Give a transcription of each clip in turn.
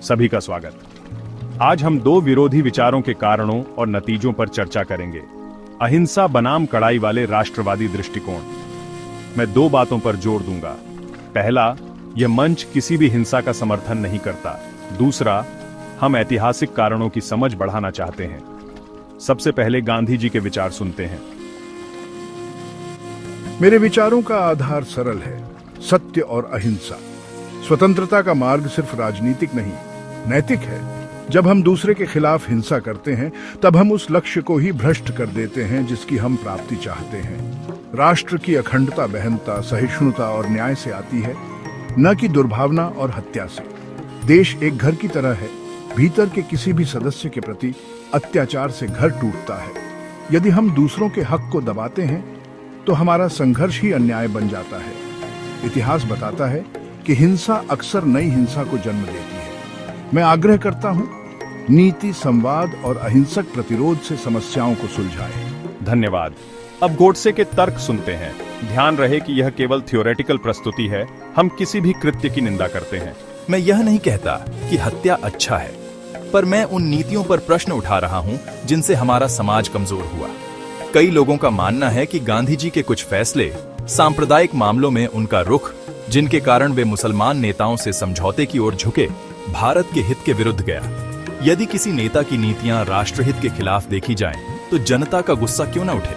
सभी का स्वागत। आज हम दो विरोधी विचारों के कारणों और नतीजों पर चर्चा करेंगे। अहिंसा बनाम कड़ाई वाले राष्ट्रवादी दृष्टिकोण। मैं दो बातों पर जोर दूंगा। पहला, यह मंच किसी भी हिंसा का समर्थन नहीं करता। दूसरा, हम ऐतिहासिक कारणों की समझ बढ़ाना चाहते हैं। सबसे पहले गांधी जी के विचार सुनते हैं। मेरे विचारों का आधार सरल है, सत्य और अहिंसा। स्वतंत्रता का मार्ग सिर्फ राजनीतिक नहीं, नैतिक है। जब हम दूसरे के खिलाफ हिंसा करते हैं, तब हम उस लक्ष्य को ही भ्रष्ट कर देते हैं जिसकी हम प्राप्ति चाहते हैं। राष्ट्र की अखंडता बहनता, सहिष्णुता और न्याय से आती है, न कि दुर्भावना और हत्या से। देश एक घर की तरह है, भीतर के किसी भी सदस्य के प्रति अत्याचार से घर टूटता है। यदि हम दूसरों के हक को दबाते हैं, तो हमारा संघर्ष ही अन्याय बन जाता है। इतिहास बताता है कि हिंसा अक्सर नई हिंसा को जन्म देती है। मैं आग्रह करता हूं, नीति, संवाद और अहिंसक प्रतिरोध से समस्याओं को सुलझाएं। धन्यवाद। अब गोडसे के तर्क सुनते हैं। ध्यान रहे कि यह केवल थ्योरेटिकल प्रस्तुति है। हम किसी भी कृत्य की निंदा करते हैं। मैं यह नहीं कहता कि हत्या अच्छा है, पर मैं उन नीतियों पर प्रश्न उठा रहा हूं जिनसे हमारा समाज कमजोर हुआ। कई लोगों का मानना है कि गांधी जी के कुछ फैसले, सांप्रदायिक मामलों में उनका रुख, जिनके कारण वे मुसलमान नेताओं से समझौते की ओर झुके, भारत के हित के विरुद्ध गया। यदि किसी नेता की नीतियां राष्ट्रहित के खिलाफ देखी जाएं, तो जनता का गुस्सा क्यों न उठे।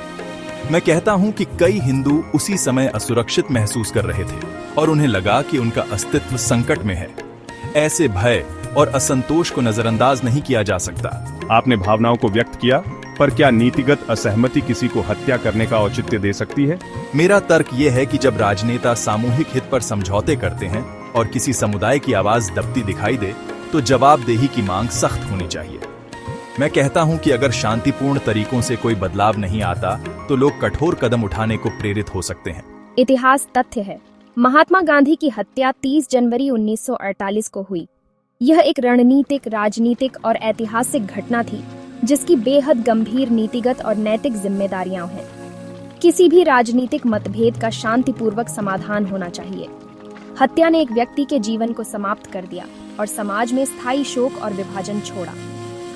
मैं कहता हूं कि कई हिंदू उसी समय असुरक्षित महसूस कर रहे थे और उन्हें लगा कि उनका अस्तित्व संकट में है। ऐसे भय और असंतोष को नजरअंदाज नहीं किया जा सकता। आपने भावनाओं को व्यक्त किया, पर क्या नीतिगत असहमति किसी को हत्या करने का औचित्य दे सकती है? मेरा तर्क यह है कि जब राजनेता सामूहिक हित पर समझौते करते हैं और किसी समुदाय की आवाज दबती दिखाई दे, तो जवाबदेही की मांग सख्त होनी चाहिए। मैं कहता हूं कि अगर शांतिपूर्ण तरीकों से कोई बदलाव नहीं आता, तो लोग कठोर कदम उठाने को प्रेरित हो सकते हैं। इतिहास तथ्य है। महात्मा गांधी की हत्या 30 जनवरी 1948 को हुई। यह एक रणनीतिक, राजनीतिक और ऐतिहासिक घटना थी जिसकी बेहद गंभीर नीतिगत और नैतिक जिम्मेदारियां हैं। किसी भी राजनीतिक मतभेद का शांतिपूर्वक समाधान होना चाहिए। हत्या ने एक व्यक्ति के जीवन को समाप्त कर दिया और समाज में स्थायी शोक और विभाजन छोड़ा।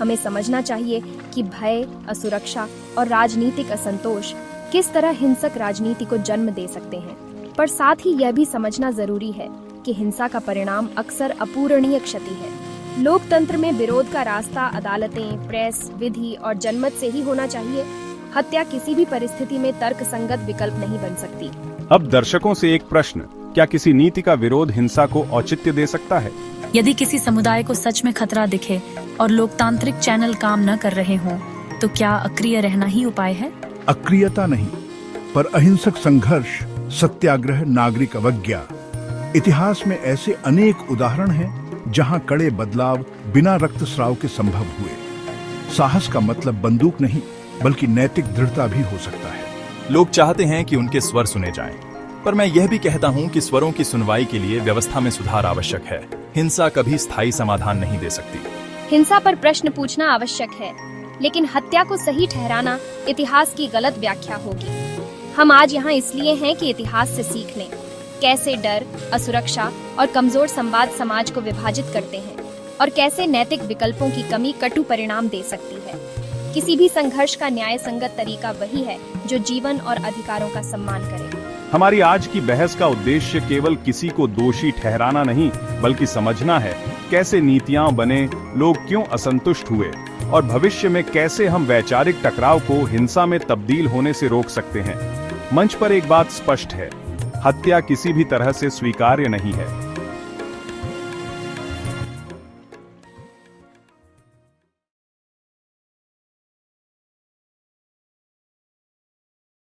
हमें समझना चाहिए कि भय, असुरक्षा और राजनीतिक असंतोष किस तरह हिंसक राजनीति को जन्म दे सकते हैं, पर साथ ही यह भी समझना जरूरी है कि हिंसा का परिणाम अक्सर अपूरणीय क्षति है। लोकतंत्र में विरोध का रास्ता अदालतें, प्रेस, विधि और जनमत से ही होना चाहिए। हत्या किसी भी परिस्थिति में तर्कसंगत विकल्प नहीं बन सकती। अब दर्शकों से एक प्रश्न, क्या किसी नीति का विरोध हिंसा को औचित्य दे सकता है? यदि किसी समुदाय को सच में खतरा दिखे और लोकतांत्रिक चैनल काम न कर रहे हों, तो क्या अक्रिय रहना ही उपाय है? अक्रियता नहीं, पर अहिंसक संघर्ष, सत्याग्रह, नागरिक अवज्ञा। इतिहास में ऐसे अनेक उदाहरण हैं जहां कड़े बदलाव बिना रक्तस्राव के संभव हुए। साहस का मतलब बंदूक नहीं, बल्कि नैतिक दृढ़ता भी हो सकता है। लोग चाहते हैं कि उनके स्वर सुने जाएं, पर मैं यह भी कहता हूं कि स्वरों की सुनवाई के लिए व्यवस्था में सुधार आवश्यक है। हिंसा कभी स्थायी समाधान नहीं दे सकती। हिंसा पर प्रश्न पूछना आवश्यक है, लेकिन हत्या को सही ठहराना इतिहास की गलत व्याख्या होगी। हम आज यहाँ इसलिए हैं कि इतिहास से सीख लें कैसे डर, असुरक्षा और कमजोर संवाद समाज को विभाजित करते हैं और कैसे नैतिक विकल्पों की कमी कटु परिणाम दे सकती है। किसी भी संघर्ष का न्याय संगत तरीका वही है जो जीवन और अधिकारों का सम्मान करे। हमारी आज की बहस का उद्देश्य केवल किसी को दोषी ठहराना नहीं, बल्कि समझना है कैसे नीतियां बने, लोग क्यों असंतुष्ट हुए और भविष्य में कैसे हम वैचारिक टकराव को हिंसा में तब्दील होने से रोक सकते हैं। मंच पर एक बात स्पष्ट है, हत्या किसी भी तरह से स्वीकार्य नहीं है।